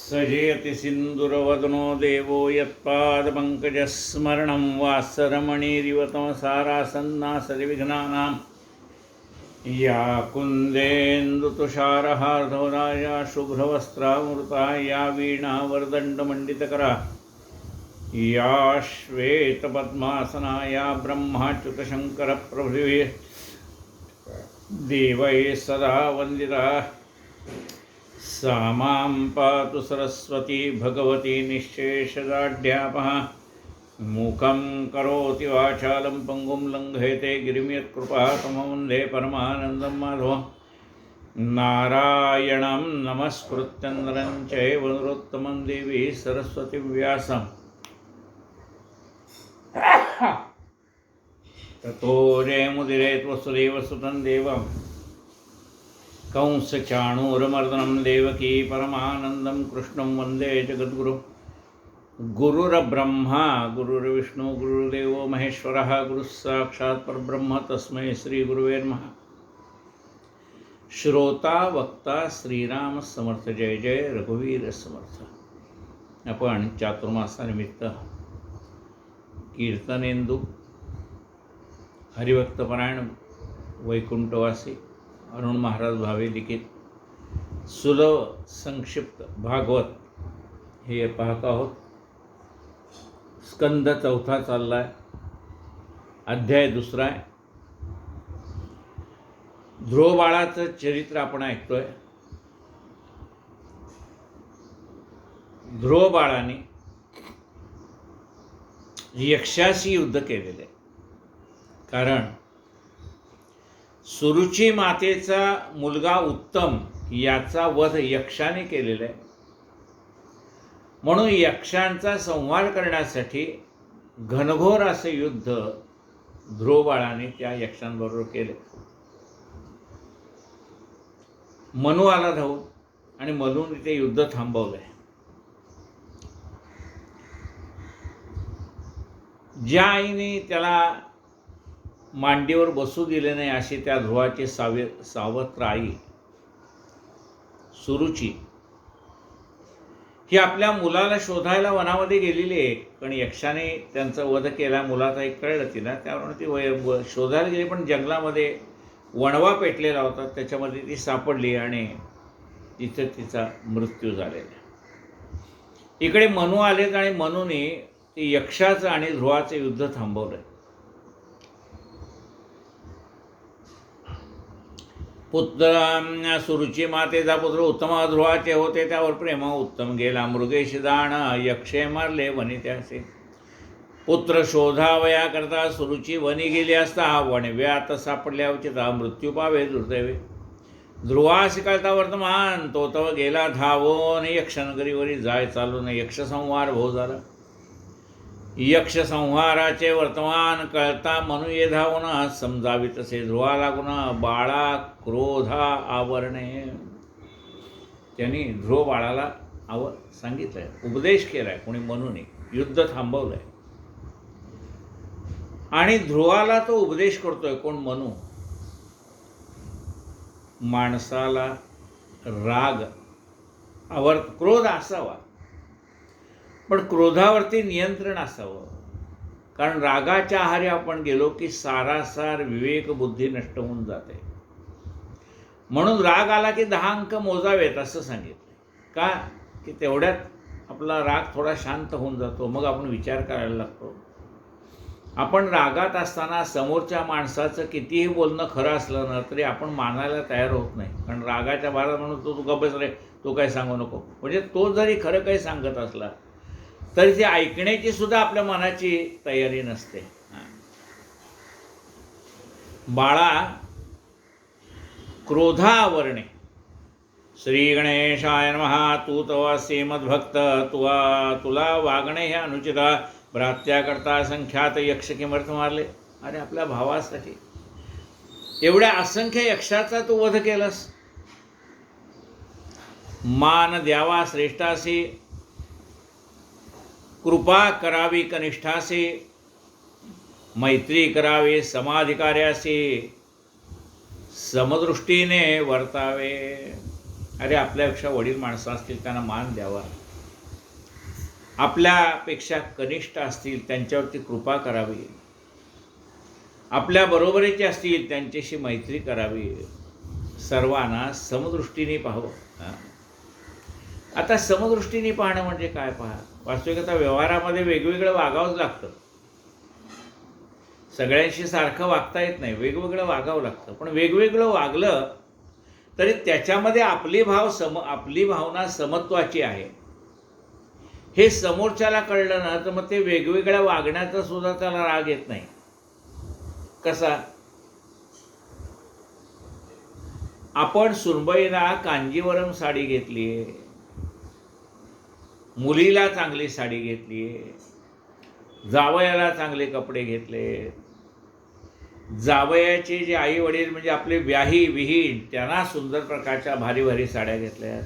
सजयति सिन्दूरवदनो देवो यत्पादपङ्कजस्मरणं वासरमणिरिव तमसारासन्नासरिविघ्नानां या कुन्देन्दुतुषारहार्धवदा या शुभ्रवस्त्रामृता या वीणावरदण्डमण्डितकरा या श्वेतपद्मासना या ब्रह्माच्युतशङ्करप्रभृतिभिः देवैः सदा वन्दिता सा मां पातु सरस्वती भगवती निःशेषदाढ्यापः मूकं करोति वाचालं पङ्गुं लङ्घयते गिरिं यत्कृपातमं वन्दे परमानन्दं माधवं नारायणं नमस्कृत्य नरं चैव नरोत्तमं देवी सरस्वतीं व्यासं ततो जयमुदीरयेत् वसुदेवसुतं देवं कंसचाणूरमर्दनं देवकी परमानन्दं कृष्णं वन्दे जगद्गुरुं गुरुर्ब्रह्मा गुरुर्विष्णु गुरुर्देवो महेश्वरः गुरुः साक्षात् परब्रह्म तस्मै श्रीगुरुवे नमः। श्रोता वक्ता श्रीराम समर्थ जय जय रघुवीर समर्थ। आपण चातुर्मासानिमित्त कीर्तनेंदू हरिभक्तपरायण वैकुंठवासी अरुण महाराज भावे लिखित सुलभ संक्षिप्त भागवत हे पाहत आहोत। स्कंद चौथा चालला आहे, अध्याय दुसरा आहे। ध्रुव बाळाचं चरित्र आपण ऐकतोय। ध्रुव बाळाने यक्षाशी युद्ध केलेले, कारण सुरुची मातेचा मुलगा उत्तम याचा वध यक्षाने केलेला आहे, म्हणून यक्षांचा संहार करण्यासाठी घनघोर असे युद्ध ध्रुव बाळाने त्या यक्षांबरोबर केले। मनु आला धावून आणि मनुने ते युद्ध थांबवलंय। ज्या आईने त्याला मांडीवर बसू दिले नाही अशी त्या ध्रुवाची सावत्र आई सुरुची ही आपल्या मुलाला शोधायला वनामध्ये गेलेली आहे, पण यक्षाने त्यांचा वध केला। मुलाचा एक कळलं तिला, त्यामुळे ती शोधायला गेली, पण जंगलामध्ये वणवा पेटलेला होता, त्याच्यामध्ये ती सापडली आणि तिथे तिचा मृत्यू झालेला। इकडे मनु आलेत आणि मनुने ते यक्षाचं आणि ध्रुवाचं युद्ध थांबवलंय। पुत्र सुरुची मातेचा पुत्र उत्तम ध्रुवाचे होते, त्यावर प्रेम उत्तम गेला मृगेश दाण यक्षे मारले वनी त्याचे। पुत्र शोधावया करता सुरुची वनी गेली असता वणव्यात सापडल्या उचिता मृत्यू पावे दुर्दैवे। ध्रुवास कळता वर्तमान तो तव गेला धावून यक्षनगरीवरी जाय चालून यक्ष संहार भो झाला। यक्ष संहाराचे वर्तमान कळता मनु ये धावून समजावी तसे ध्रुवा लागून बाळा क्रोधा आवरणे। त्यांनी ध्रुव बाळाला सांगितलंय, उपदेश केलाय कोणी मनुने, युद्ध थांबवलंय आणि ध्रुवाला तो उपदेश करतोय कोण? मनु। माणसाला राग क्रोध असावा, पण क्रोधावरती नियंत्रण असावं, कारण रागाच्या आहारी आपण गेलो की सारासार विवेक बुद्धी नष्ट होऊन जाते। म्हणून राग आला की 10 अंक मोजावेत असं सांगितलं, का की तेवढ्यात आपला राग थोडा शांत होऊन जातो, मग आपण विचार करायला लागतो। आपण रागात असताना समोरच्या माणसाचं कितीही बोलणं खरं असलं ना तरी आपण मानायला तयार होत नाही, कारण रागाच्या भारात म्हणून तू गप्प बस रे, तू काय सांगू नको, म्हणजे तो जरी खरं काही सांगत असला तरी ते ऐकण्याची सुद्धा आपल्या मनाची तयारी नसते। बाळा क्रोधावरणे श्री गणेशाय नमः। तू तवा श्रीमद्भक्त तुला वागणे हे अनुचिता भ्रात्या करता संख्यात यक्ष किमर्थ मारले। अरे आपल्या भावासाठी एवढ्या असंख्य यक्षाचा तू वध केलास। मान द्यावा श्रेष्ठासी कृपा करावी कनिष्ठासी मैत्री करावी समाधिकार्यासी समदृष्टीने वर्तावे। अरे आपल्यापेक्षा वडील माणसं असतील त्यांना मान द्यावा, आपल्यापेक्षा कनिष्ठ असतील त्यांच्यावरती कृपा करावी, आपल्या बरोबरीचे असतील त्यांच्याशी मैत्री करावी, सर्वांना समदृष्टीने पाहावं. आता समदृष्टीने पाहणं म्हणजे काय? पहा, वास्तविकता व्यवहारामध्ये वेगवेगळं वागावंच लागतं. सगळ्यांशी सारखं वागता येत नाही, वेगवेगळं वागावं लागतं. पण वेगवेगळं वागलं तरी त्याच्यामध्ये आपली भावना समत्वाची आहे हे समोरच्याला कळलं ना, तर मग ते वेगवेगळ्या वागण्याचा सुद्धा त्याला राग येत नाही. कसा? आपण सुनबाईला कांजीवरम साडी घेतली, मुलीला चांगली साडी घेतली, जावयाला चांगले कपडे घेतले, जावयाचे जे आई वडील म्हणजे आपले व्याही विहीन त्यांना सुंदर प्रकारच्या भारी भारी साड्या घेतल्या.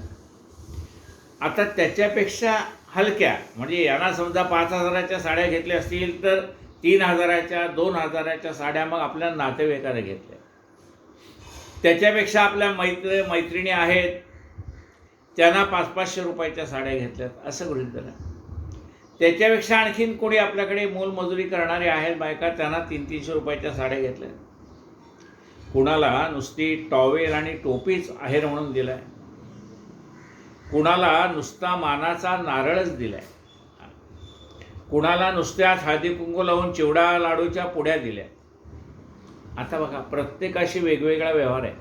आता त्याच्यापेक्षा हलक्या म्हणजे यांना समजा 5,000च्या साड्या घेतल्या असतील तर 3,000च्या 2,000च्या साड्या मग आपल्या नातेवाईकाने घेतल्या. त्याच्यापेक्षा आपल्या मैत्रिणी आहेत त्यांना 500-500 रुपयाच्या साड्या घेतल्यात, असं गृहीत धरा. त्याच्यापेक्षा आणखीन कोणी आपल्याकडे मोलमजुरी करणारे आहेत बायका, त्यांना 300-300 रुपयाच्या साड्या घेतल्या. कुणाला नुसती टॉवेल आणि टोपीच आहेर म्हणून दिलाय, कुणाला नुसता मानाचा नारळच दिलाय, कुणाला नुसत्याच हळदी कुंकू लावून चिवडा लाडूच्या पुड्या दिल्या. आता बघा, प्रत्येकाशी वेगवेगळा व्यवहार आहे.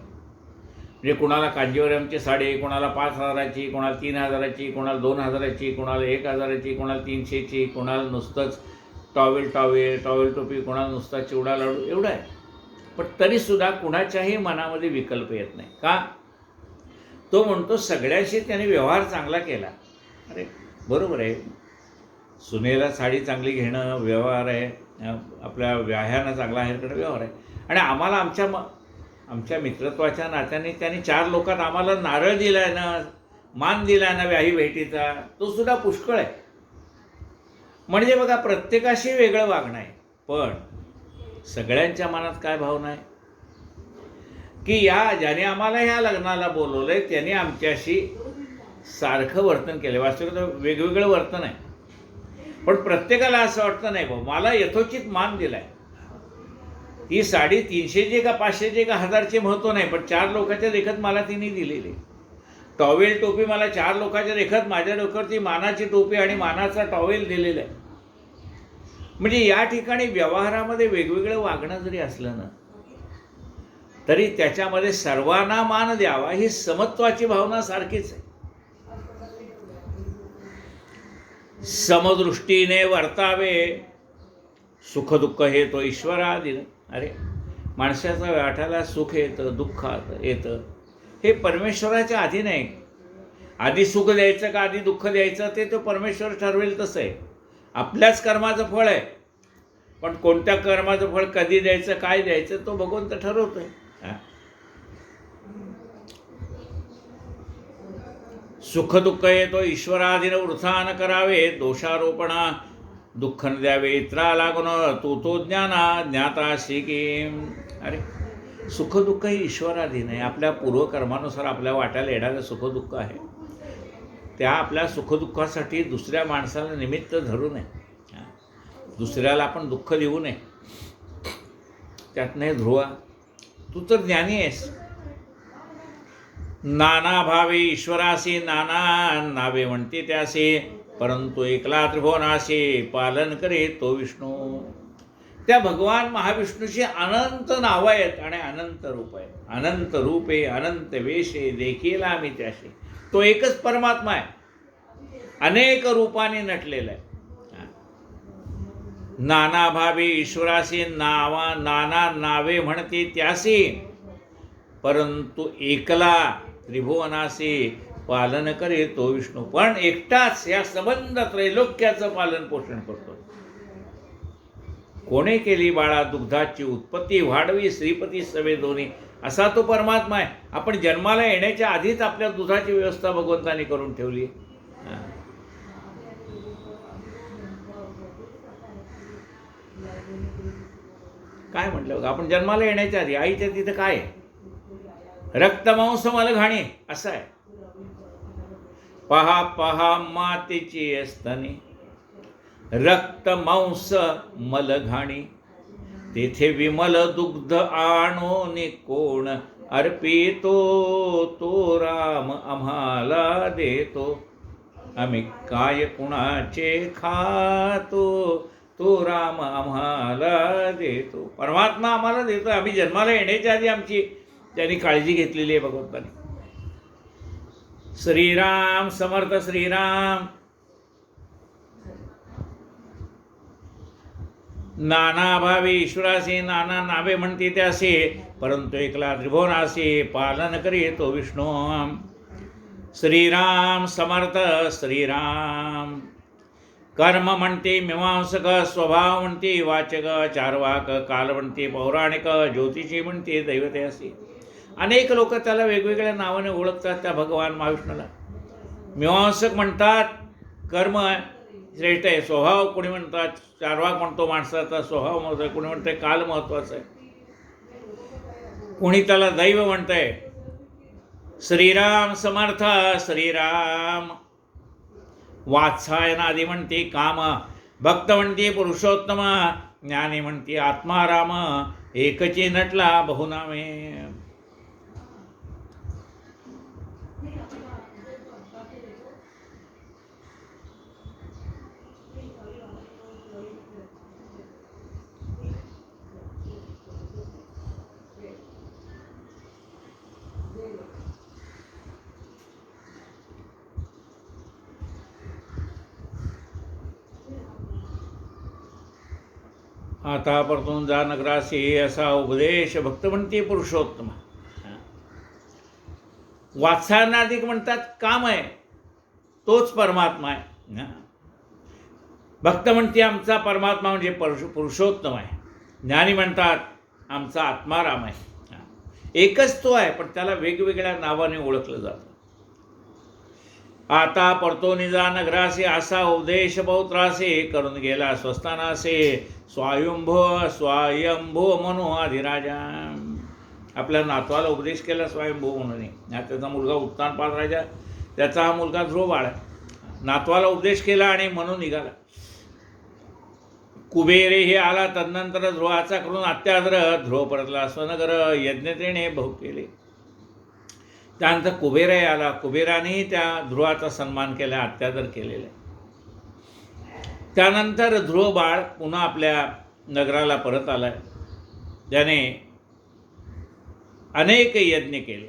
म्हणजे कुणाला कांजीवरमची साडी, कोणाला 5,000ची, कोणाला 3,000ची, कोणाला 2,000ची, कोणाला 1,000ची, कोणाला 300ची, कोणाला नुसतंच टॉवेल टोपी, कोणाला नुसता चिवडा लाडू, एवढं आहे. पण तरीसुद्धा कुणाच्याही मनामध्ये विकल्प येत नाही. का? तो म्हणतो सगळ्याशी त्याने व्यवहार चांगला केला. अरे बरोबर आहे, सुनेला साडी चांगली घेणं व्यवहार आहे, आपल्या व्याह्यानं चांगला आहे करणं व्यवहार आहे. आणि आम्हाला आमच्या मित्रत्वाच्या नात्याने त्यांनी 4 लोकात आम्हाला नारळ दिलाय ना, मान दिलाय ना व्याही भेटीचा, तो सुद्धा पुष्कळ आहे. म्हणजे बघा, प्रत्येकाशी वेगळं वागणं आहे. पण सगळ्यांच्या मनात काय भावना आहे की ज्याने आम्हाला ह्या लग्नाला बोलवलंय त्याने आमच्याशी सारखं वर्तन केलं. वास्तविकता वेगवेगळं वर्तन आहे, पण प्रत्येकाला असं वाटतं नाही बाबा मला यथोचित मान दिलाय. ही साडी 300ची का 500ची का 1000ची महत्त्व नाही, पण 4 लोकांच्या देखत मला तिने दिलेली. टॉवेल टोपी मला 4 लोकांच्या देखत माझ्या डोक्यावरती मानाची टोपी आणि मानाचा टॉवेल दिलेला आहे. म्हणजे या ठिकाणी व्यवहारामध्ये वेगवेगळं वागणं जरी असलं ना, तरी त्याच्यामध्ये सर्वांना मान द्यावा ही समत्वाची भावना सारखीच आहे. समदृष्टीने वर्तावे, सुखदुःख हे तो ईश्वराधीन. अरे माणसाच्या वाट्याला सुख येतं, दुःख येतं, हे परमेश्वराच्या अधीन आहे. आधी सुख द्यायचं का आधी दुःख द्यायचं ते तो परमेश्वर ठरवेल तसं आहे. आपल्याच कर्माचं फळ आहे, पण कोणत्या कर्माचं फळ कधी द्यायचं काय द्यायचं तो भगवंत ठरवतोय. सुख दुःख येतो ईश्वराधीन, वृथा न करावे दोषारोपणा, दुःख न द्यावे इतरा लागून, तो ज्ञाना ज्ञाता शिकी. अरे सुख दुःख हे ईश्वराधीन आहे. आपल्या पूर्वकर्मानुसार आपल्या वाट्याला येणारं सुख दुःख आहे. त्या आपल्या सुखदुःखासाठी दुसऱ्या माणसाला निमित्त धरू नये, दुसऱ्याला आपण दुःख देऊ नये. त्यात नाही ध्रुवा, तू तर ज्ञानी आहेस. नाना भावे ईश्वरासी, नाना नावे म्हणते त्यासे, परंतु एकला त्रिभुवनासी, पालन करे तो विष्णू. त्या भगवान महाविष्णूची अनंत नावं आहेत आणि अनंत रूप आहेत. अनंत रूपे अनंत वेशे, देखील आम्ही त्याशी. तो एकच परमात्मा आहे, अनेक रूपाने नटलेला आहे. नाना भावे ईश्वरासी, नाना नावे म्हणते त्यासी, परंतु एकला त्रिभुवनासी, पालन करे तो विष्णू. पण एकटाच या संबंध त्रैलोक्याचं पालन पोषण करतो. कोणे केली बाळा दुग्धाची उत्पत्ती, वाढवी श्रीपती सवे दोन्ही, असा तो परमात्मा आहे. आपण जन्माला येण्याच्या आधीच आपल्या दुधाची व्यवस्था भगवंताने करून ठेवली. काय म्हटलं, आपण जन्माला येण्याच्या आधी आईच्या तिथं काय आहे, रक्तमांस मला घाणे असं आहे. पहा पहा मातेची स्तने, रक्त मांस मलघाणी, तेथे विमल दुग्ध आणून कोण अर्पितो, तो राम आम्हाला देतो, आम्ही काय कुणाचे खातो, तो राम आम्हाला देतो. परमात्मा आम्हाला देतो. आम्ही जन्माला येण्याच्या आधी आमची त्यांनी काळजी घेतलेली आहे भगवंतानी. श्रीराम समर्थ श्रीराम. नाना भावे ईश्वरासे, नाना नावे म्हणते त्यासे, परंतु एकला त्रिभुवनासे पालन करी तो विष्णू. श्रीराम समर्थ श्रीराम. कर्म म्हणते मीमांसक, स्वभाव म्हणते वाचक, चारवाक, काल म्हणते पौराणिक, ज्योतिषी म्हणते दैवते असे. अनेक लोक त्याला वेगवेगळ्या नावाने ओळखतात त्या भगवान महाविष्णूला. मीमांसक म्हणतात कर्म श्रेष्ठ आहे, स्वभाव कोणी म्हणतात, चारवाक म्हणतो माणसाचा स्वभाव महत्त्वाचा आहे, कोणी म्हणतंय काल महत्त्वाचा आहे, कोणी त्याला दैव म्हणतंय. श्रीराम समर्थ श्रीराम. वात्सायनादी म्हणते काम, भक्त म्हणते पुरुषोत्तम, ज्ञानी म्हणते आत्माराम, एकची नटला बहुनामे. आता परतून जा नगरासी, असा उपदेश भक्त म्हणते पुरुषोत्तम. वात्सायनादिक म्हणतात काम आहे, तोच परमात्मा आहे. भक्त म्हणते आमचा परमात्मा म्हणजे पुरुषोत्तम आहे. ज्ञानी म्हणतात आमचा आत्माराम आहे. एकच तो आहे, पण त्याला वेगवेगळ्या नावाने ओळखलं जातं. आता परतोनी जा नगरासे, असा उपदेश बहुत्रासे, करून गेला स्वस्थानासे, स्वयंभो म्हणू अधिराजा. आपल्या नातवाला उपदेश केला स्वयंभो म्हणून. त्याचा मुलगा उत्तानपाद राजा, त्याचा हा मुलगा ध्रुव बाळ आहे. नातवाला उपदेश केला आणि म्हणून निघाला. कुबेरे हे आला तदनंतर ध्रुवाचा करून अत्यादर, ध्रुव परतला स्वनगर, यज्ञतेने बहु केले. त्यानंतर कुबेरही आला, कुबेरानेही त्या ध्रुवाचा सन्मान केला, अत्यादर केलेला. त्यानंतर ध्रुव बाळ पुन्हा आपल्या नगराला परत आलाय. त्याने अनेक यज्ञ केले.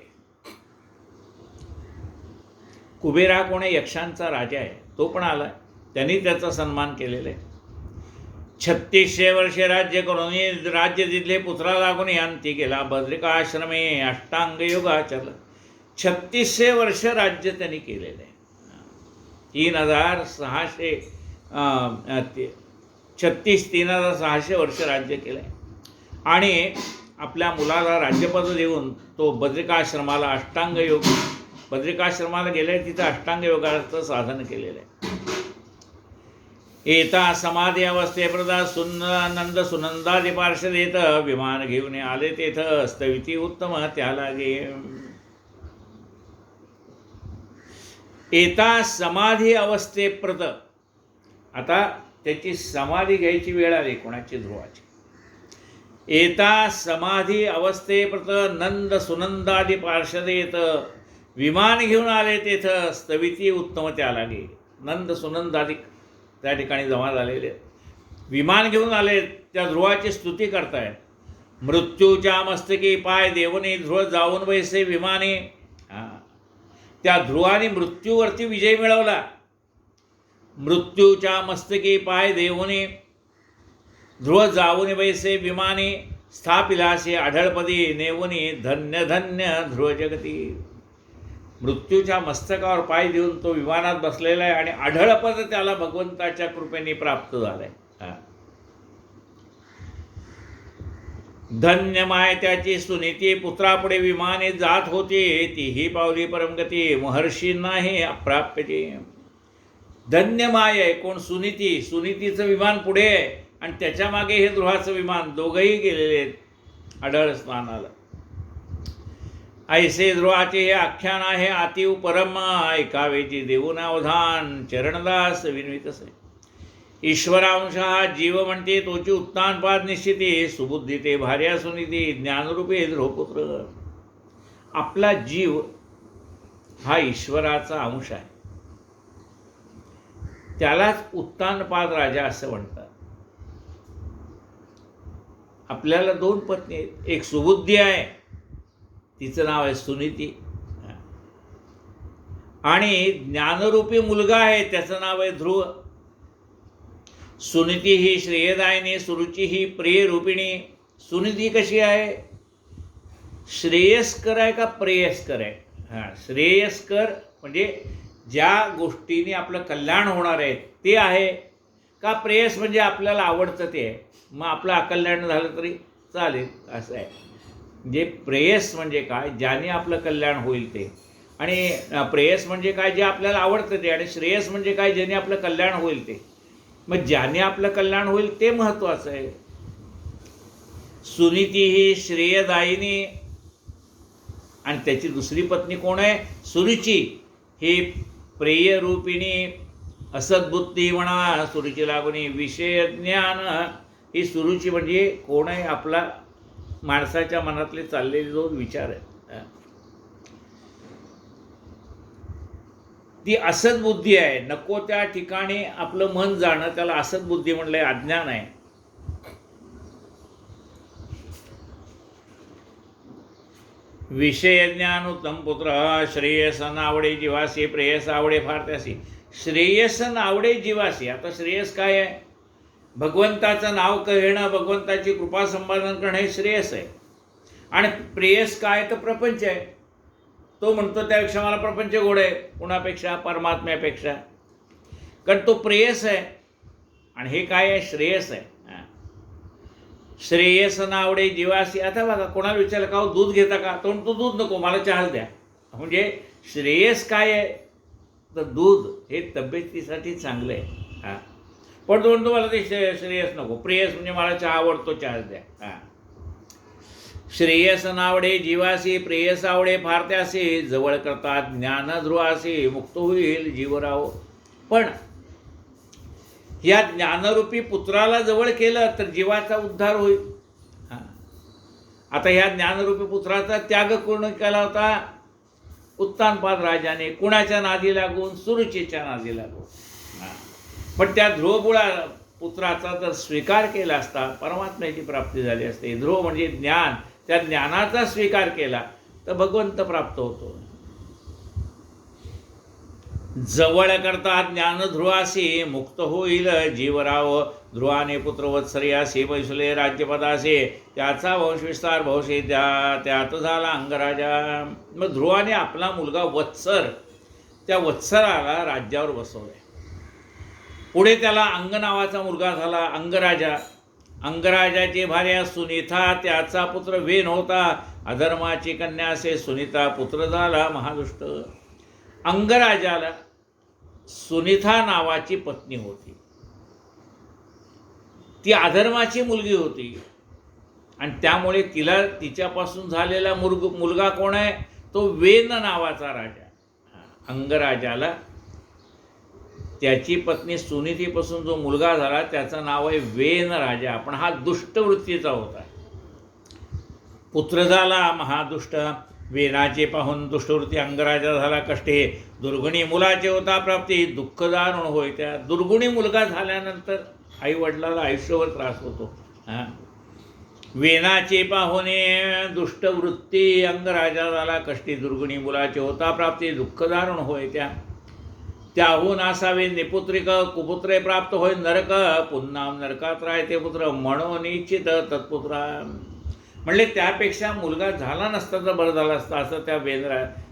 कुबेर हा कोण आहे? यक्षांचा राजा आहे, तो पण आलाय, त्यांनी त्याचा सन्मान केलेला आहे. 3600 वर्षे राज्य करून राज्य दिले पुत्रा लागून यांती केला, बद्रिकाश्रमे अष्टांग योग आचरला. 3600 वर्ष राज्य त्यांनी केलेलं आहे. 3600 वर्ष राज्य केलं आहे. आणि आपल्या मुलाला राज्यपद देऊन तो बद्रिकाश्रमाला अष्टांग योग, बद्रिकाश्रमाला गेले, तिथं अष्टांग योगाचं साधन केलेलं आहे. एता समाधी अवस्थेप्रदा सुनंद सुनंदादी पार्षद येत, विमान घेऊन आले तेथं, स्तविती उत्तम त्याला गे. एता समाधी अवस्थेप्रत, आता त्याची समाधी घ्यायची वेळ आली कोणाची? ध्रुवाची. एता समाधी अवस्थेप्रत नंद सुनंदादी पार्षद येत, विमान घेऊन आले तेथं, स्तविती उत्तम त्याला गे. नंद सुनंदादी त्या ठिकाणी जमा झालेले, विमान घेऊन आले, त्या ध्रुवाची स्तुती करतायत. मृत्यूच्या मस्तकी पाय देवने ध्रुव जाऊन बैसे विमाने. त्या ध्रुवाने मृत्यूवरती विजय मिळवला. मृत्यूच्या मस्तकी पाय देवने ध्रुव जाऊन बैसे विमाने, स्थापिलासे आढळपदी नेवनी, धन्य धन्य ध्रुव जगती. मृत्यूच्या मस्तकावर पाय देऊन तो विमानात बसलेला आहे आणि आढळपद त्याला भगवंताच्या कृपेने प्राप्त झालंय. धन्य माय त्याची सुनीती, पुत्रापुढे विमाने जात होते, तीही पावली परमगती, महर्षींना हे अप्राप्यते. धन्य माय आहे कोण? सुनीती. सुनीतीचं विमान पुढे आहे आणि त्याच्या मागे हे ध्रुवाचं विमान, दोघंही गेलेले आहेत आढळ स्नानाला. ऐसे ध्रुवाचे हे आख्यान आहे अतिव परम ऐकावेची देऊन अवधान चरणदास विनवितसे. ईश्वरांश हा जीव म्हणते तोची उत्तानपाद निश्चिती सुबुद्धी ते भार्या सुनीती ज्ञानरूपे ध्रुवपुत्र. आपला जीव हा ईश्वराचा अंश आहे, त्यालाच उत्तानपाद राजा असं म्हणतात. आपल्याला 2 पत्नी आहेत, एक सुबुद्धी आहे तिचं नाव आहे सुनीती, आणि ज्ञानरूपी मुलगा आहे त्याचं नाव आहे ध्रुव. सुनीती ही श्रेयदायिनी, सुरुची ही प्रियरूपिणी. सुनीती कशी आहे? श्रेयस्कर आहे का प्रेयस्कर आहे? श्रेयस्कर म्हणजे ज्या गोष्टीने आपलं कल्याण होणार आहे ते आहे का, प्रेयस म्हणजे आपल्याला आवडतं ते आहे, मग आपलं अकल्याण झालं तरी चालेल असं आहे. म्हणजे प्रेयस म्हणजे काय, ज्याने आपलं कल्याण होईल ते, आणि प्रेयस म्हणजे काय, जे आपल्याला आवडतं ते, आणि श्रेयस म्हणजे काय, ज्याने आपलं कल्याण होईल ते. मग ज्याने आपलं कल्याण होईल ते महत्त्वाचं आहे. सुनीती ही श्रेयदायिनी, आणि त्याची दुसरी पत्नी कोण आहे? सुरुची ही प्रेयरूपिणी. असद्बुद्धी म्हणा सुरुची लागुनी विषय ज्ञान. ही सुरुची म्हणजे कोण आहे? आपला माणसाच्या मनातले चाललेले 2 विचार आहेत, ती असद्बुद्धी आहे. नको त्या ठिकाणी आपलं मन जाणं, त्याला असद्बुद्धी म्हणलंय, अज्ञान आहे. विषय ज्ञान उत्तम पुत्र श्रेयस नावडे जीवासी प्रेयस आवडे फार त्यासी. श्रेयस नावडे जीवासी. आता श्रेयस काय आहे? भगवंताचं नाव घेणं, भगवंताची कृपा संपादन करणं हे श्रेयस आहे. आणि प्रेयस काय? तर प्रपंच आहे. तो म्हणतो त्यापेक्षा मला प्रपंच गोड आहे, कुणापेक्षा? परमात्म्यापेक्षा. कारण तो प्रेयस आहे, आणि हे काय आहे? श्रेयस आहे. श्रेयस नावडे जीवासी. आता बघा, कोणाला विचारलं का दूध घेता का, तो म्हणतो दूध नको, मला चहाच द्या. म्हणजे श्रेयस काय आहे? तर दूध हे तब्येतीसाठी चांगलं आहे. पण तो म्हणतो मला ते श्रेयस नको. प्रेयस म्हणजे मला चहा आवडतो, चहाच द्या. श्रेयस नावडे जीवासी प्रेयस आवडे फार त्यासी. जवळ करतात ज्ञान ध्रुवासी मुक्त होईल जीवराव. पण या ज्ञानरूपी पुत्राला जवळ केलं तर जीवाचा उद्धार होईल. आता ह्या ज्ञानरूपी पुत्राचा त्याग कोण केला होता? उत्तानपाद राजाने. कुणाच्या नादी लागून? सुरुचीच्या नादी लागून. पण त्या ध्रुवबुळा पुत्राचा जर स्वीकार केला असता परमात्म्याची प्राप्ती झाली असते. ध्रुव म्हणजे ज्ञान, त्या ज्ञानाचा स्वीकार केला तर भगवंत प्राप्त होतो. जवळ करता ज्ञान ध्रुवासी मुक्त होईल जीवराव. ध्रुवाने पुत्रवत्सर्यासी बैसले राज्यपदासे. त्याचा वंशविस्तार भवशे त्यात झाला अंगराजा. मग ध्रुवाने आपला मुलगा वत्सर, त्या वत्सराला राज्यावर बसवले. पुढे त्याला अंग नावाचा मुलगा झाला, अंगराजा. अंगराजाची भार्या सुनीता, त्याचा पुत्र वेन होता. अधर्माची कन्या असे सुनीता पुत्र झाला महादुष्ट. अंगराजाला सुनीता नावाची पत्नी होती, ती अधर्माची मुलगी होती, आणि त्यामुळे तिला तिच्यापासून झालेला मुलगा कोण आहे? तो वेन नावाचा राजा. अंगराजाला त्याची पत्नी सुनीतीपासून जो मुलगा झाला त्याचं नाव आहे वेन राजा. पण हा दुष्ट वृत्तीचा होता. पुत्र झाला महादुष्ट. वेनाचे पाहून दुष्टवृत्ती अंगराजा झाला कष्टे. दुर्गुणी मुलाचे होता प्राप्ती दुःखदारुण होय. त्या दुर्गुणी मुलगा झाल्यानंतर आई वडिलाला आयुष्यभर त्रास होतो. वेनाचे पाहुणे दुष्टवृत्ती अंगराजा झाला कष्टी. दुर्गुणी मुलाचे होता प्राप्ती दुःखदारुण होय. त्याहून असावे निपुत्रिक कुपुत्रे प्राप्त होय नरक. पुन्हा नरकात राहते पुत्र म्हणून निश्चित तत्पुत्रा. म्हणले त्यापेक्षा मुलगा झाला नसता तर बरं झालं असतं असं त्या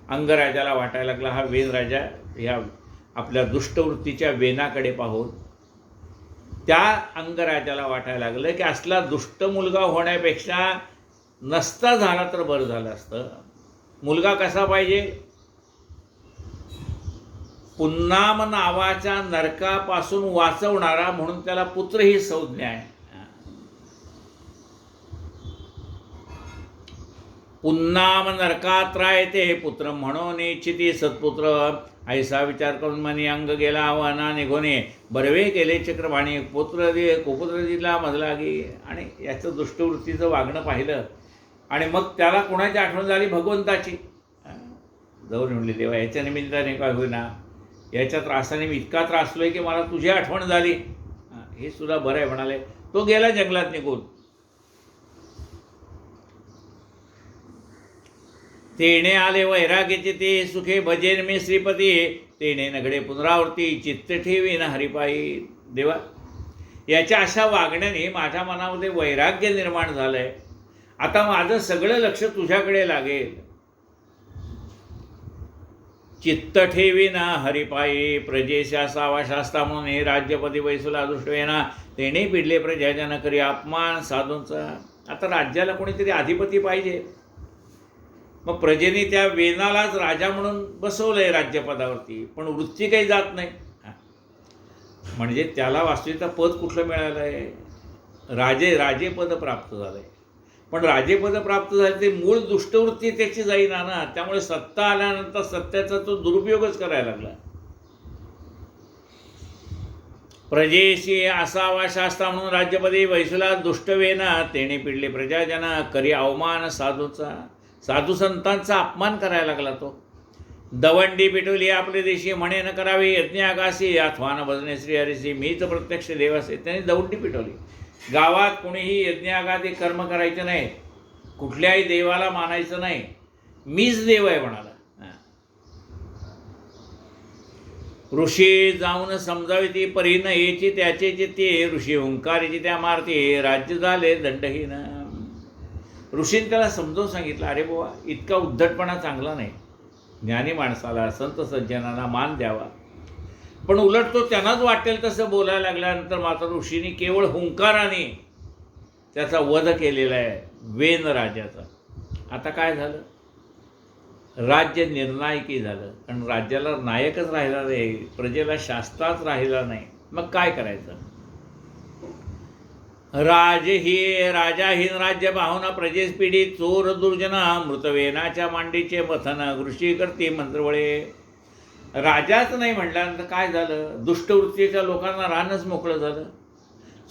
अंगराजाला वाटायला लागला. हा वेनराजा ह्या आपल्या दुष्टवृत्तीच्या वेनाकडे पाहून त्या अंगराजाला वाटायला लागलं की असला दुष्ट मुलगा होण्यापेक्षा नसता झाला तर बरं झालं असतं. मुलगा कसा पाहिजे? पुन्नाम नावाच्या नरकापासून वाचवणारा, म्हणून त्याला पुत्र ही संज्ञा आहे. पुन्हा नरकात राहते पुत्र म्हणून इच्छिती सत्पुत्र, ऐसा विचार करून मनी अंग गेला आव्हाना निघोने, बरवे केले चक्रवाणी पुत्र दे कुपुत्र दिला मजलागी. आणि याचं दुष्टवृत्तीचं वागणं पाहिलं आणि मग त्याला कोणाची आठवण झाली? भगवंताची. जाऊन म्हणले, देवा याच्या निमित्ताने काय होईना, याच्या त्रासाने मी इतका त्रासलोय की मला तुझी आठवण झाली. हे सुद्धा बरं आहे म्हणाले. तो गेला जंगलात निघून. तेणे आले वैराग्याचे ते सुखे भजेन मी श्रीपती, तेणे नगडे पुनरावृत्ती चित्त ठेवीन हरिपायी. देवा याच्या अशा वागण्याने माझ्या मनामध्ये वैराग्य निर्माण झालंय. आता माझं सगळं लक्ष तुझ्याकडे लागेल. चित्त ठेवीना हरिपायी, प्रजेशा सावा शास्ता म्हणून हे राज्यपती वैसुला दृष्टवेना, तेणे पिडले प्रजाजन करी अपमान साधूंचा. आता राज्याला कोणीतरी अधिपती पाहिजे. मग प्रजेने त्या वेनालाच राजा म्हणून बसवलंय राज्यपदावरती, पण वृत्ती काही जात नाही. म्हणजे त्याला वास्तविकता पद कुठलं मिळालं आहे? राजेपद प्राप्त झालंय. पण राजेपद प्राप्त झाले ते मूळ दुष्टवृत्ती त्याची जाईना ना. त्यामुळे सत्ता आल्यानंतर सत्याचा तो दुरुपयोगच करायला लागला. प्रजेशी असावा शास्ता म्हणून राज्यपदी वैसुला दुष्टवेना, तेणे पिडले प्रजाजना करी अवमान साधूचा. साधू संतांचा अपमान करायला लागला तो. दवंडी पिटवली आपले देशी म्हणे न करावे यज्ञ आकाशी, अथवा न भजने श्रीहरीशी मीच प्रत्यक्ष देवासे. त्यांनी दवंडी पिटवली. गावात कोणीही यज्ञागादी कर्म करायचं नाही, कुठल्याही देवाला मानायचं नाही, मीच देव आहे म्हणाला. ऋषी जाऊन समजावी ती परी न याची त्याचे ते, ऋषी हुंकारीची त्या मारती राज्य झाले दंडहीन. ऋषीने त्याला समजावून सांगितलं, अरे बुवा इतका उद्धटपणा चांगला नाही. ज्ञानी माणसाला संत सज्जनांना मान द्यावा. पण उलट तो त्यांनाच वाटेल तसं बोलायला लागल्यानंतर मात्र ऋषीने केवळ हुंकाराने त्याचा वध केलेला आहे, वेन राजाचा. आता काय झालं? राज्य निर्णायकी झालं. कारण राज्याला नायकच राहिला नाही, प्रजेला शास्त्राच राहिला नाही. मग काय करायचं? राजाहीन राज्य पाहुना प्रजेस पीडित, चोर दुर्जना मृतवेनाच्या मांडीचे मथन, ऋषी करते मंत्रवळे. राजाच नाही म्हटल्यानंतर काय झालं? दुष्टवृत्तीच्या लोकांना रानच मोकळं झालं,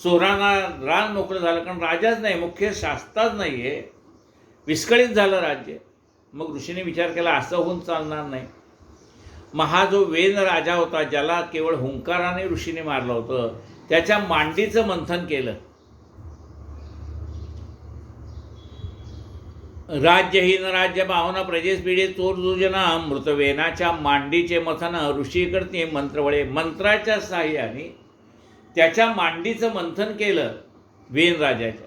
चोरांना रान मोकळं झालं. कारण राजाच नाही, मुख्य शास्त्राच नाही आहे, विस्कळीत झालं राज्य. मग ऋषीने विचार केला, असं होऊन चालणार नाही. मग हा जो वेन राजा होता, ज्याला केवळ हुंकाराने ऋषीने मारलं होतं, त्याच्या मांडीचं मंथन केलं. राज्यहीन राज्य पाहुना प्रजेस पीडित, चोर दुर्जना मृतवेनाच्या मांडीचे मथन, ऋषी करते मंत्रवळे. मंत्राच्या साह्याने त्याच्या मांडीचं मंथन केलं वेन राजाच्या.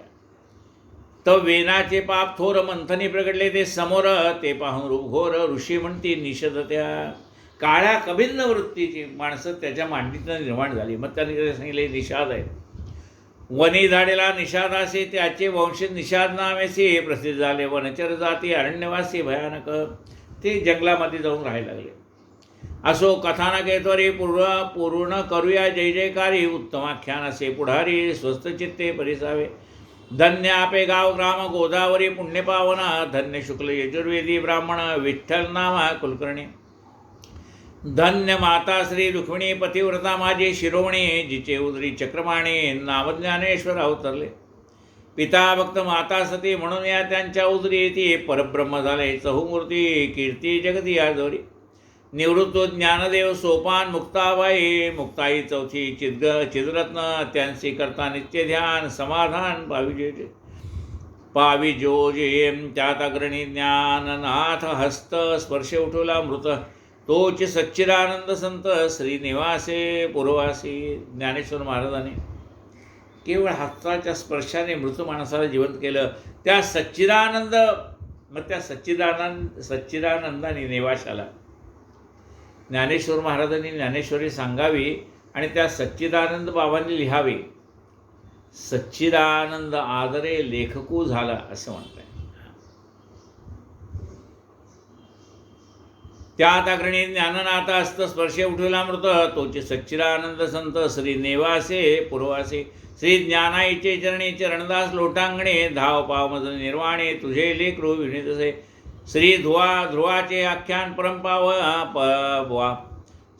तर वेनाचे पाप थोर मंथनी प्रगटले ते समोर, ते पाहून रूपघोर ऋषी म्हणती निषेध. त्या काळ्या कभिन्न वृत्तीची माणसं त्याच्या मांडीतनं निर्माण झाली. मग त्यांनी सांगितले निषाद आहे. वनी झाडेला निषादासे, त्याचे वंश निषाद नामेसे प्रसिद्ध झाले. वनचर जाती अरण्यवासी भयानक, ते जंगलामध्ये जाऊन राहायला लागले. असो कथानकेत्वरी पूर्ण करूया जय जयकारी, उत्तमाख्यान असे पुढारी स्वस्थ चित्ते परिसावे. धन्य आपे गाव ग्राम गोदावरी पुण्यपावना, धन्य शुक्ल यजुर्वेदी ब्राह्मण विठ्ठल नामा कुलकर्णी. धन्य माता श्री रुक्मिणी पतिव्रता माझी शिरोमणी, जिचे उदरी चक्रमाणे नाम ज्ञानेश्वर अवतरले. पिता भक्त माता सती म्हणून या त्यांच्या उदरी येते, परब्रह्म झाले चहुमूर्ती कीर्ती जगती आजोरी. निवृत्त ज्ञानदेव सोपान मुक्ताबाई, मुक्ताई चौथी चिदरत्न, त्यांचे करता नित्य ध्यान समाधान पावी जो जेम त्यात अग्रणी ज्ञाननाथ हस्त स्पर्श उठवला मृत, तोच सच्चिदानंद संत श्रीनिवासे पूर्वासी. ज्ञानेश्वर महाराजांनी केवळ हाताच्या स्पर्शाने मृत माणसाला जिवंत केलं. त्या सच्चिदानंद, मग त्या सच्चिदानंदाने निवासाला ज्ञानेश्वर महाराजांनी ज्ञानेश्वरी सांगावी आणि त्या सच्चिदानंद बाबांनी लिहावे. सच्चिदानंद आदरे लेखकू झाला असं म्हणतात. त्यात अग्रणी ज्ञाननाथ असत स्पर्शे उठविला मृत तोचे सच्चिदानंद संत श्री नेवासे पूर्वासे श्री ज्ञानाईचे चरणी चरणदास लोटांगणे धाव पावमज निर्वाणे तुझे लेकरू विनितसे श्री ध्रुवाचे आख्यान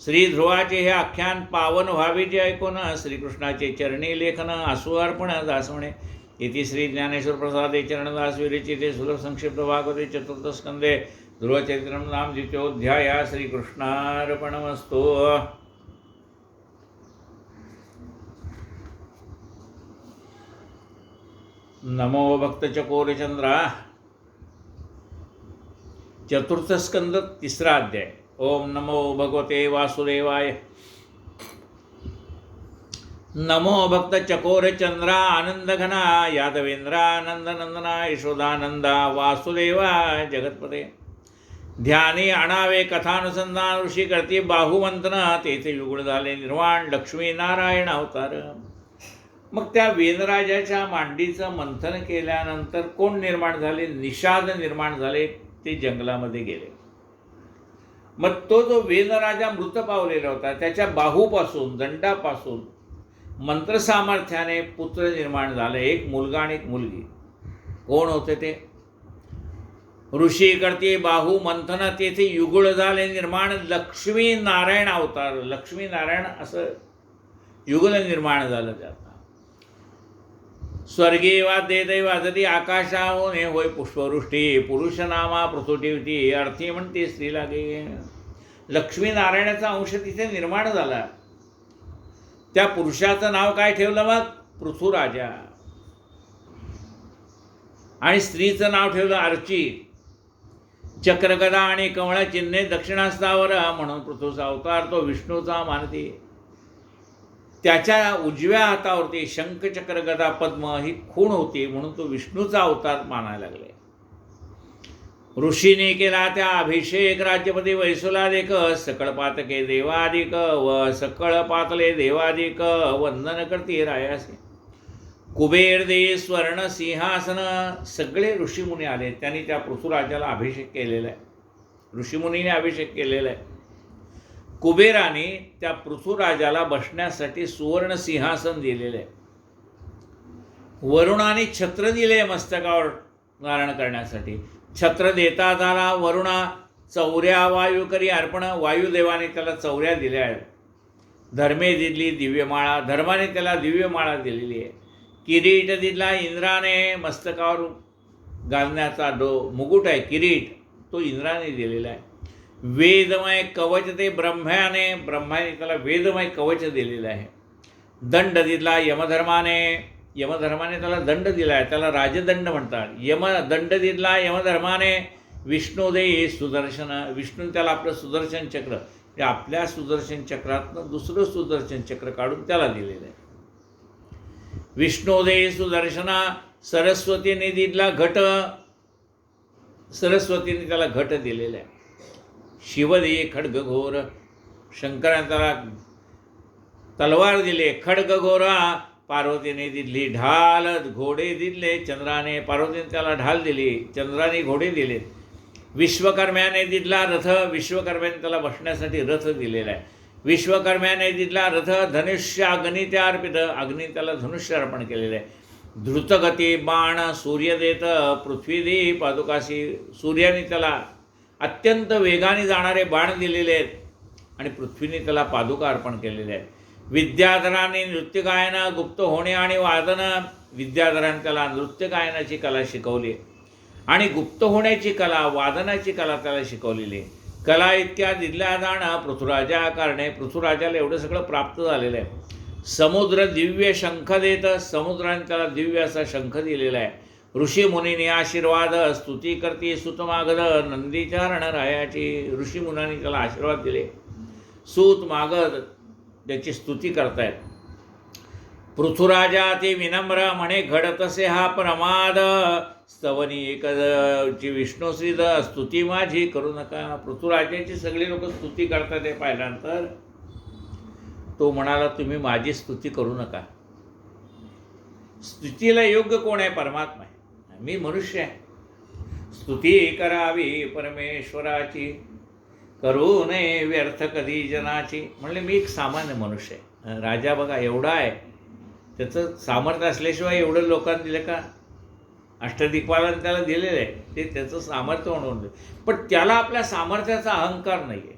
श्री ध्रुवाचे हे आख्यान पावन व्हावे जे ऐकून श्रीकृष्णाचे चरणी लेखन आसू अर्पण दासवणे इति श्री ज्ञानेश्वर प्रसादे चरणदास विरचिते सुलभ संक्षिप्त भागवते चतुर्थ स्कंदे ध्रुवचरित्रम नाम द्वितीयोऽध्याय श्रीकृष्णार्पणमस्तु। नमो भक्तचकोरचंद्रा। चतुर्थ स्कंद तिसरा अध्याय। ओम नमो भगवते वासुदेवाय। नमो भक्त चकोर चंद्रा आनंद घना यादवेंद्रा नंदनंदना यशोदानंदा वासुदेवा जगतपते ध्यानी आणावे कथानुसंधान ऋषी करती बाहुमंथन तेथे युगुळ झाले निर्वाण लक्ष्मी नारायण अवतार। मग त्या वेदराजाच्या मांडीचं मंथन केल्यानंतर कोण निर्माण झाले? निषाद निर्माण झाले, ते जंगलामध्ये गेले। मग तो जो वेदराजा मृत पावलेला होता त्याच्या बाहूपासून दंडापासून मंत्र सामर्थ्याने पुत्र निर्माण झाले, एक मुलगा आणि एक मुलगी। कोण होते ते? ऋषी करते बाहू मंथन तेथे युगुळ झाले निर्माण लक्ष्मी नारायण अवतार। लक्ष्मी नारायण असं युगल निर्माण झालं त्यात। स्वर्गीय वाद्ये वाजती आकाशाहून होय पुष्पवृष्टी पुरुष नामा पृथुटीवती अर्थी म्हणते स्त्री लागे। लक्ष्मी नारायणाचा अंश तिथे निर्माण झाला। त्या पुरुषाचं नाव काय ठेवलं मग? पृथुराजा। आणि स्त्रीचं नाव ठेवलं अर्ची। चक्रगदा आणि कमळ चिन्हे दक्षिणास्तावर म्हणून पृथ्वीचा अवतार तो विष्णूचा मानती। त्याच्या उजव्या हातावरती शंख चक्र गदा पद्म ही खूण होती म्हणून तो विष्णूचा अवतार मानायला लागले। ऋषीने केला त्या अभिषेक राज्यपती वैसुलादिक सकळ पातके देवादिक व सकळ पातले देवादिक वंदन करती रायासे। कुबेर दे स्वर्ण सिंहासन सगळे ऋषीमुनी आले, त्यांनी त्या पृथुराजाला अभिषेक केलेला आहे। ऋषीमुनीने अभिषेक केलेला आहे। कुबेराने त्या पृथुराजाला बसण्यासाठी सुवर्ण सिंहासन दिलेले आहे। वरुणाने छत्र दिले मस्तकावर धारण करण्यासाठी। छत्र देता झाला वरुणा चौऱ्या वायू करी अर्पण। वायुदेवाने त्याला चौऱ्या दिल्या आहेत। धर्मे दिली दिव्यमाळा, धर्माने त्याला दिव्यमाळा दिलेली आहे। किरीट दिला इंद्राने, मस्तकावर घालण्याचा मुकुट आहे किरीट, तो इंद्राने दिलेला आहे। वेदमय कवच ते ब्रह्माने त्याला वेदमय कवच दिलेलं आहे। दंड दिला यमधर्माने, यमधर्माने त्याला दंड दिला आहे, त्याला राजदंड म्हणतात। दंड दिला यमधर्माने। विष्णू दे सुदर्शन, विष्णू त्याला आपलं सुदर्शन चक्र, ते आपल्या सुदर्शन चक्रातनं दुसरं सुदर्शन चक्र काढून त्याला दिलेलं आहे। विष्णू दे सुदर्शना। सरस्वतीने दिला घट, सरस्वतीने त्याला घट दिलेला आहे। शिवदे खड्ग घोर, शंकराने त्याला तलवार दिले खड्ग घोरा। पार्वतीने दिली ढाल, घोडे दिले चंद्राने, पार्वतीने त्याला ढाल दिली, चंद्राने घोडे दिले। विश्वकर्म्याने दिला रथ, विश्वकर्म्याने त्याला बसण्यासाठी रथ दिलेला आहे। विश्वकर्म्याने दिला रथ धनुष्य अग्नी अर्पित, अग्नी त्याला धनुष्य अर्पण केलेलं आहे। द्रुतगती बाण सूर्य देत पृथ्वी दे पादुकाशी, सूर्याने त्याला अत्यंत वेगाने जाणारे बाण दिलेले आहेत आणि पृथ्वीने त्याला पादुका अर्पण केलेले आहेत। विद्याधराने नृत्य गायन गुप्त होणे आणि वादन, विद्याधराने त्याला नृत्य गायनाची कला शिकवली आणि गुप्त होण्याची कला वादनाची कला त्याला शिकवलेली। कला इतक्या दिल्या जाणं पृथुराजा कारणे, पृथुराजाला एवढं सगळं प्राप्त झालेलं आहे। समुद्र दिव्य शंख देत, समुद्राने त्याला दिव्य असा शंख दिलेला आहे। ऋषीमुनीने आशीर्वाद स्तुती करती सुत मागद नंदीचारण रायाची, ऋषीमुनांनी त्याला आशीर्वाद दिले, सूत मागद त्याची स्तुती करतायत। पृथुराजा ते विनम्र म्हणे घडतसे हा प्रमाद, स्तवनी एकची विष्णुश्रीद स्तुती माझी करू नका। पृथुराजाची सगळी लोक स्तुती करतात हे पाहिल्यानंतर तो म्हणाला तुम्ही माझी स्तुती करू नका। स्तुतीला योग्य कोण आहे? परमात्मा आहे, मी मनुष्य आहे। स्तुती करावी परमेश्वराची, करू नये व्यर्थ कधी जनाची. म्हणले मी एक सामान्य मनुष्य आहे. राजा बघा एवढा आहे, त्याचं सामर्थ्य असल्याशिवाय एवढं लोकांना दिलं का? अष्टदिक्पालांनी त्याला दिलेलं आहे, ते त्याचं सामर्थ्य म्हणून. पण त्याला आपल्या सामर्थ्याचा अहंकार नाही आहे.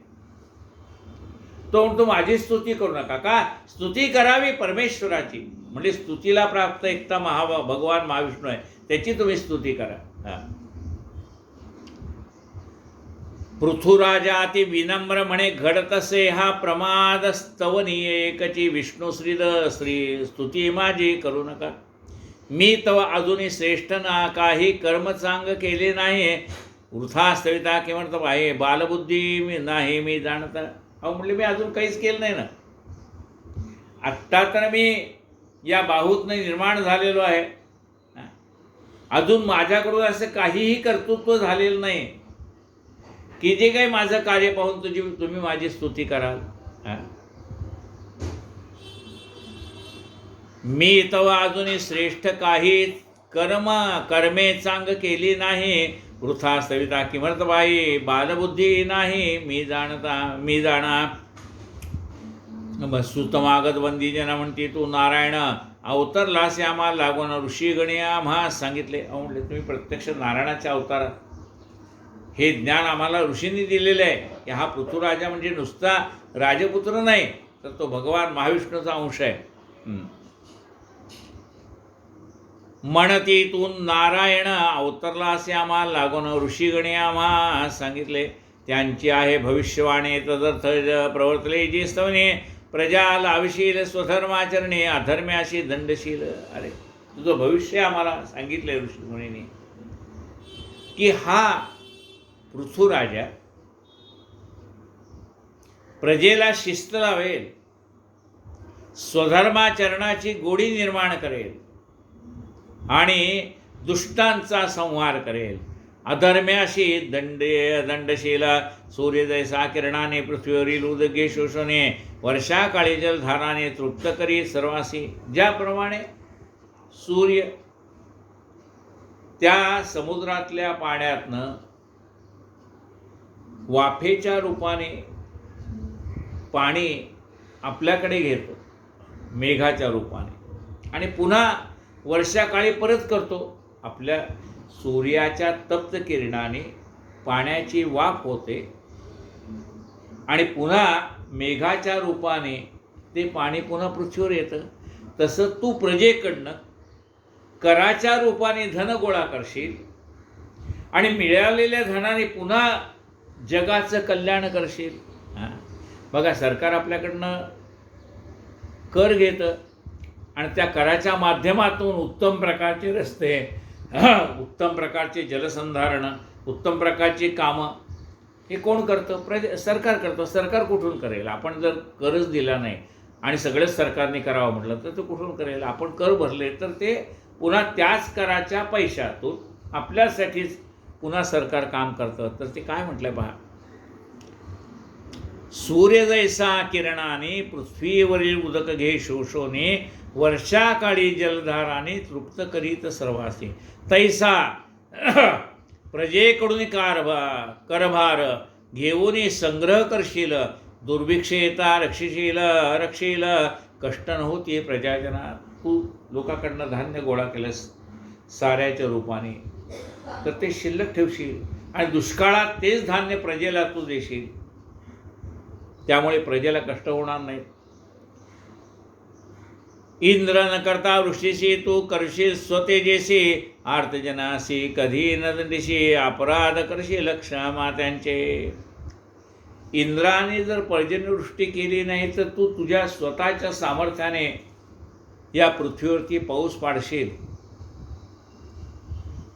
तो म्हणतो माझी स्तुती करू नका. का? स्तुती करावी परमेश्वराची. म्हणजे स्तुतीला प्राप्त एकता भगवान महाविष्णू आहे, त्याची तुम्ही स्तुती करा. पृथुराजा अति विनम्र म्हणे घडतसे हा प्रमाद स्तवनीय एकची विष्णू श्री स्तुती माझी करू नका. मी तव अजूनही श्रेष्ठ ना काही कर्म चांग केले नाही. वृथा स्तविता किंवा आहे बालबुद्धी मी नाही मी जाणता. अहो म्हणले मी अजून काहीच केलं नाही ना. आत्ता तर मी या बाहूतनं निर्माण झालेलो आहे. अजून माझ्याकडून असं काहीही कर्तृत्व झालेलं नाही की जे काही माझं कार्य पाहून तुम्ही माझी स्तुती कराल. मी तव अजूनही श्रेष्ठ काही कर्मे चांग केली नाही. वृथा स्तविता किमर्थबाई बालबुद्धी नाही मी जाणा. सुतमागत वंदी जना म्हणते तू नारायण अवतरलास आम्हाला लागून ऋषीगणी आम्हा सांगितले. म्हणले तुम्ही प्रत्यक्ष नारायणाच्या अवतारात हे ज्ञान आम्हाला ऋषींनी दिलेलं आहे की हा पृथुराजा म्हणजे नुसता राजपुत्र नाही, तर तो भगवान महाविष्णूचा अंश आहे. म्हणती तू नारायण अवतरला असे आम्हाला लागून ऋषीगणे आम्हा सांगितले. त्यांची आहे भविष्यवाणी तदर्थ प्रवर्तले जी स्तवने प्रजा लावशील स्वधर्माचरणे अधर्म्याशी दंडशील. अरे तुझं भविष्य आम्हाला सांगितले ऋषीमुनींनी की हा पृथुराजा प्रजेला शिस्त लावेल, स्वधर्माचरणाची गोडी निर्माण करेल आणि दुष्टांचा संहार करेल. अधर्म्याशी दंडशील सूर्य जैसा किरणाने पृथ्वीवरील उदगे शोषणे वर्षाकाळी जलधाराने तृप्त करी सर्वासी. ज्याप्रमाणे सूर्य त्या समुद्रातल्या पाण्यातनं वाफेच्या रूपाने पाणी आपल्याकडे घेतो मेघाच्या रूपाने आणि पुन्हा वर्षाकाळी परत करतो. आपल्या सूर्याच्या तप्त किरणाने पाण्याची वाफ होते आणि पुन्हा मेघाच्या रूपाने ते पाणी पुन्हा पृथ्वीवर येतं. तसं तू प्रजेकडनं कराच्या रूपाने धन गोळा करशील आणि मिळालेल्या धनाने पुन्हा जगाचं कल्याण करशील. बघा सरकार आपल्याकडनं कर घेतं आणि त्या कराच्या माध्यमातून उत्तम प्रकारचे रस्ते, उत्तम प्रकारचे जलसंधारण, उत्तम प्रकारची कामं हे कोण करतं? सरकार करतं. सरकार कुठून करेल? आपण जर करच दिला नाही आणि सगळंच सरकारने करावं म्हटलं तर ते कुठून करेल? आपण कर भरले तर ते पुन्हा त्याच कराच्या पैशातून आपल्यासाठीच पुन्हा सरकार काम करतं. तर ते काय म्हटलंय पहा, सूर्य जैसा किरणाने पृथ्वीवरील उदक घे शोषोने वर्षाकाळी जलधाराने तृप्त करीत सर्वासी. तैसा प्रजेकडून करभार घेऊन संग्रह करशील. दुर्भिक्षेता रक्षील कष्ट नव्हती प्रजाजना. तू लोकांकडनं धान्य गोळा केलंस साऱ्याच्या रूपाने तर ते शिल्लक ठेवशील आणि दुष्काळात तेच धान्य प्रजेला तू देशील. त्यामुळे प्रजेला कष्ट होणार नाहीत. इंद्र न करता वृष्टीशी तू करशील स्वतेजेशी. आर्तजनासी कधी न दिशी अपराध करशील क्षमा त्यांचे. इंद्राने जर पर्जन्यवृष्टी केली नाही तर तू तुझ्या स्वतःच्या सामर्थ्याने या पृथ्वीवरती पाऊस पाडशील.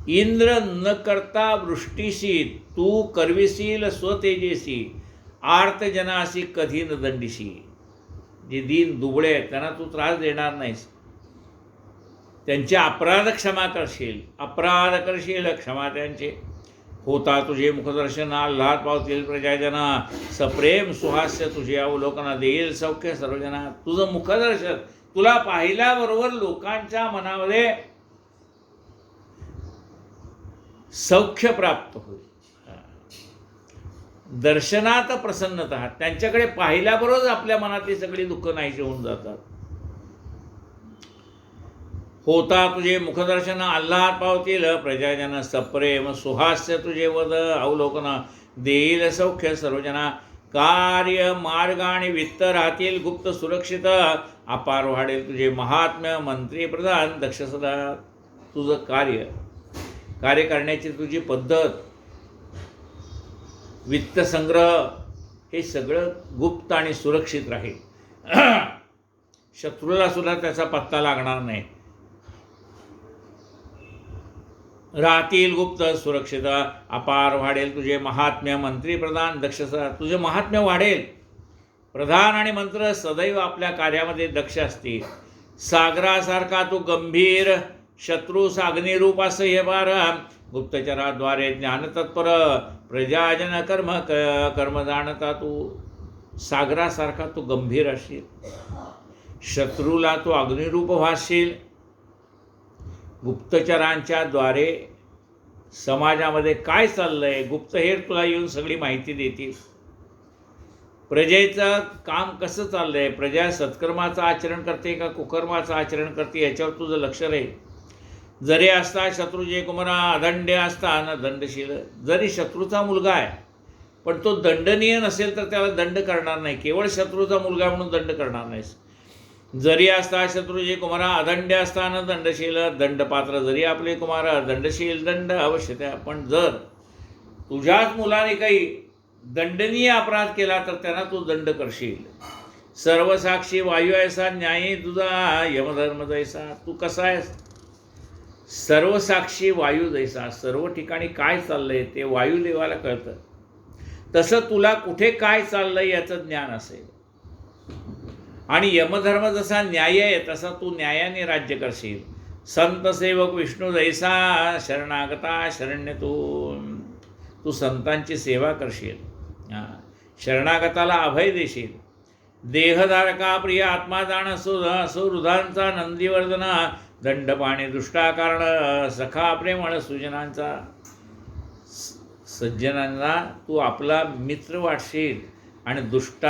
इंद्र न करता वृष्टीशी तू करविशील स्वतेजेशी. आर्तजनासी कधी न दंडिशी. जे दीन दुबळे आहेत त्यांना तू त्रास देणार नाहीस. त्यांचे अपराध क्षमा करशील क्षमा त्यांचे. होता तुझे मुखदर्शन आल्हाद पावतील प्रजाजना. सप्रेम सुहास्य तुझे अवलोकना देईल सौख्य सर्वजना. तुझं मुखदर्शन तुला पाहिल्याबरोबर लोकांच्या मनामध्ये सौख्य प्राप्त होईल. दर्शनात प्रसन्नता, त्यांच्याकडे पाहिल्याबरोबर आपल्या मनातली सगळी दुःख नाहीशी होऊन जातात. होता तुझे मुखदर्शन आल्हाद पावतील, प्रजाजन सप्रेम सुहास्य तुझे वद अवलोकन, देईल सौख्य सर्वजना, कार्य मार्ग आणि वित्त राहतील गुप्त सुरक्षित, अपार वाढेल तुझे महात्म्य मंत्री प्रधान दक्ष सदा. तुझं कार्य करण्याची तुझी पद्धत, वित्त संग्रह हे सगळं गुप्त आणि सुरक्षित राहील. शत्रूला सुद्धा त्याचा पत्ता लागणार नाही. राहतील गुप्त सुरक्षित, अपार वाढेल तुझे महात्म्य मंत्री प्रधान दक्ष सदा. तुझे महात्म्य वाढेल. प्रधान आणि मंत्र सदैव आपल्या कार्यामध्ये दक्ष असतील. सागरासारखा तू गंभीर, शत्रू साग्निरूप असं हे बार, गुप्तचराद्वारे ज्ञानतत्पर, प्रजाजन कर्म जाणता. तू सागरासारखा तू गंभीर असशील, शत्रूला तू अग्निरूप भासशील. गुप्तचरांच्या द्वारे समाजामध्ये काय चाललंय गुप्तहेर तुला येऊन सगळी माहिती देतील. प्रजेचं काम कसं चाललंय, प्रजा सत्कर्माचं आचरण करते का कुकर्माचं आचरण करते याच्यावर तुझं लक्ष राहील. जरी असता शत्रूचे कुमारा अदंड असता न दंडशील. जरी शत्रूचा मुलगा आहे पण तो दंडनीय नसेल तर त्याला दंड करणार नाही. केवळ शत्रूचा मुलगा म्हणून दंड करणार नाहीस. जरी असता शत्रूचे कुमारा अदंड असताना दंडशील. दंडपात्र जरी आपले कुमार दंडशील, दंड अवश्य त्या. पण जर तुझ्याच मुलाने काही दंडनीय अपराध केला तर त्यांना तू दंड करशील. सर्वसाक्षी वायू ऐसा, न्यायी तुझा यमधर्म जैसा. तू कसा आहेस? सर्वसाक्षी वायू जैसा. सर्व ठिकाणी काय चाललंय ते वायुदेवाला कळतं. तसं तुला कुठे काय चाललंय याचं ज्ञान असेल. आणि यमधर्म जसा न्याय आहे तसा तू न्यायाने राज्य करशील. संत सेवक विष्णू जैसा, शरणागता शरण्य तू संतांची सेवा करशील. शरणागताला अभय देशील. देहधारका प्रिय आत्मा जाण, सुहृदांचा नंदीवर्धना, दंडपाणी दुष्टाकारण, सखा प्रेमळ सुजनांचा. सज्जनांना तू आपला मित्र वाटशील आणि दुष्ट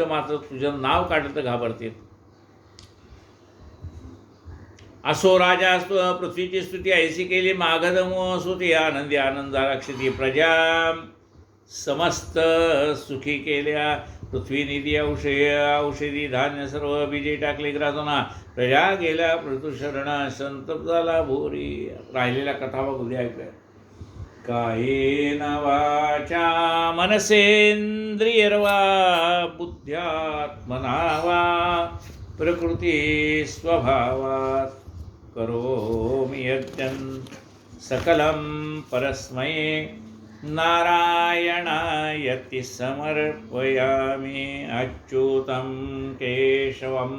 मात्र तुझं नाव काढत घाबरतील. असो राजा पृथ्वीची स्तुती ऐसी केली, मागधमो स्तुती आनंदी आनंदा रक्षिती. प्रजा समस्त सुखी केल्या, पृथ्वी निधी औषधी धान्य सर्व बीजे टाकले ग्रासना. प्रजा गेल्या पृथुशरण, संतप झाला भोरी. राहिलेल्या कथा बघूया ऐकूया. कायेन वाचा मनसेंद्रियर्वा, बुद्ध्यात्मना वा प्रकृती स्वभावात, करोमि यज्ञं सकलं परस्मै, नारायणायति समर्पयामि. अच्युतं केशवं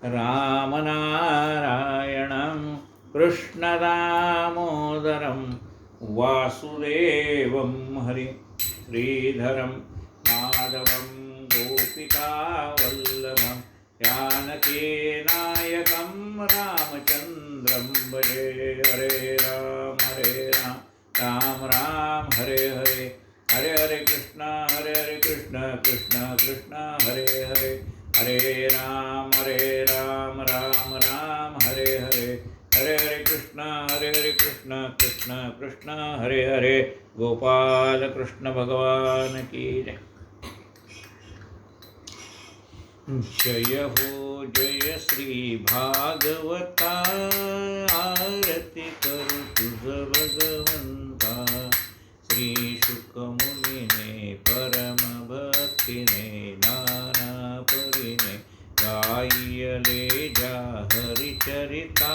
रामनारायणं, कृष्णदामोदरं वासुदेवं हरि, श्रीधरं माधवं गोपिकावल्लभं, जानकीनायकं रामचन्द्रं भजे. हरे राम राम राम हरे हरे, हरे हरे कृष्ण कृष्ण कृष्ण हरे हरे, हरे राम राम राम हरे हरे, हरे हरे कृष्ण कृष्ण कृष्ण हरे हरे. गोपाल कृष्ण भगवान की जय. जय हो जय श्री भागवता, आरती करू तुझ भगवंता. श्री शुक मुनीने परम भक्तीने, नाना परीने गायले जा हरिचरिता.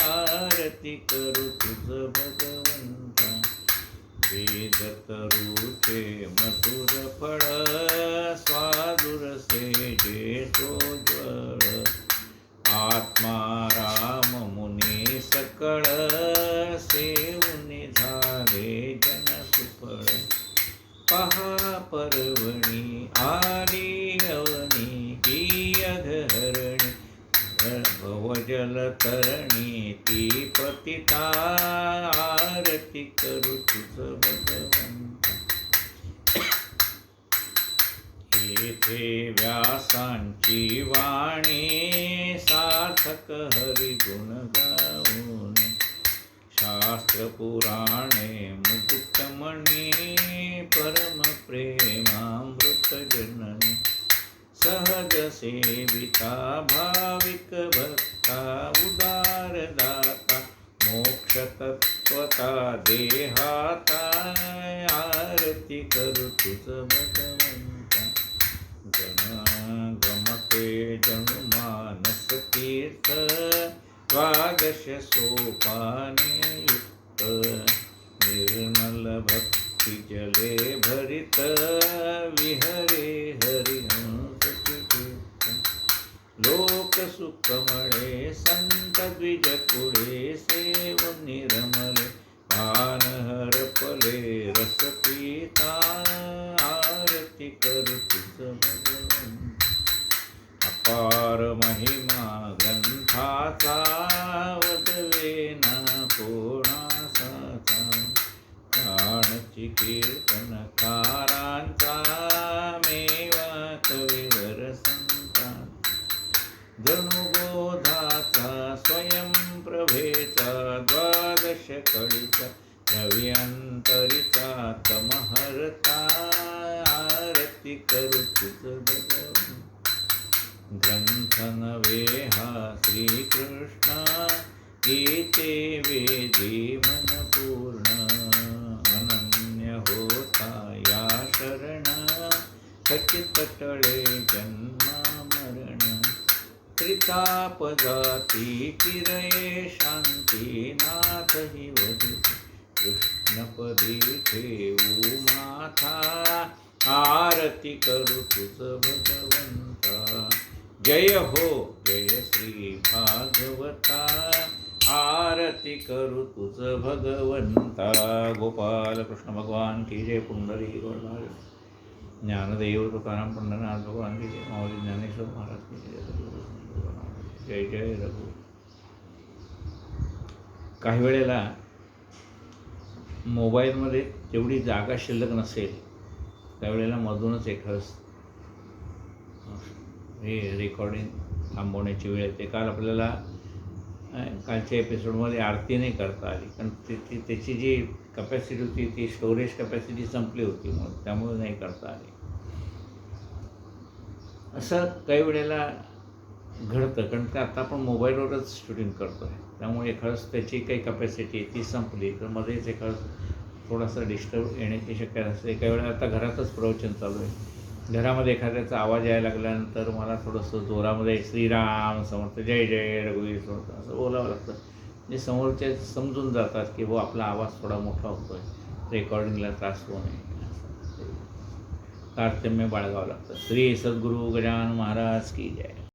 आरती करू तुझ भगवंता. वेद तरुचे मधुर फळ, स्वादुरसे जे सोज्वळ. आत्मा राम मुनी सकळ, सेवुनी झाले जन सुफळ. पहा पर्वणी आली अवनी, ही अधरणी भवजल तरणी. ती पतिता आरती करू तुझ भगवंता. तेथे व्यासांची वाणी सार्थक हरिगुण गाऊन शास्त्र पुराणे मुकुटमणी परम प्रेमामृत जननी सहज सेविता भाविक भक्ता उदार दाता मोक्ष तत्वता देहाता आरती करू तुझ भगवंता जन गमते जणू मानस तीर्थ द्वादश सोपाने युक्त निर्मल भक्ती जले भरित विहरे हरिहंस तीर्थ लोक सुखमळे संत द्विज पुढे सेव निरमले भान हरपले रस पिता आरती करू तुझ भगवंता अपार महिमा ग्रंथाचा वदवेना कोणासाचा प्राणची कीर्तनकारांचा मेवा कविवर संता जणू बोधाचा स्वयंप्रभेचा द्वादश कळीचा रवी अंतरिचा तमहरता आरती करू तुझ भगवंता ग्रंथ नवे हा श्रीकृष्ण गीते वेदी मन पूर्ण अनन्य होता या शरण खचित टळे जन्मा मरण त्रिताप जाती किरये शांती नाथ हि वदित कृष्णपदी ठेवू माथा आरती करू तुझ भगवंता जय हो जय श्री भागवता आरती करू तुझ भगवंता गोपाल कृष्ण भगवान की जय पुंडरी ज्ञानदेव तुकाराम पंढरनाथ भगवान की जय माऊली ज्ञानेश्वर महाराज की जय जय जय रघु. काही वेळेला मोबाईलमध्ये जेवढी जागा शिल्लक नसेल त्यावेळेला मधूनच एखादं हे रेकॉर्डिंग थांबवण्याची वेळ येते. काल आपल्याला कालच्या एपिसोडमध्ये आरती नाही करता आली कारण त्याची जी कपॅसिटी होती ती स्टोरेज कपॅसिटी संपली होती मग त्यामुळे नाही करता आली. असं काही वेळेला घडतं कारण का आता आपण मोबाईलवरच शूटिंग करतो आहे त्यामुळे एखादं त्याची काही कपॅसिटी ती संपली तर मध्येच एखादं थोडासा डिस्टर्ब येण्याची शक्यता असते. काही वेळा आता घरातच प्रवचन चालू आहे घरामध्ये एखाद्याचा आवाज यायला लागल्यानंतर मला थोडंसं जोरामध्ये श्रीराम समर्थ जय जय रघुवीर समर्थ असं बोलावं लागतं म्हणजे समोरचे समजून जातात की हो आपला आवाज थोडा मोठा होतो आहे रेकॉर्डिंगला त्रास होऊ नये तारतम्य बाळगावं लागतं. श्री सद्गुरू गजानन महाराज की जय.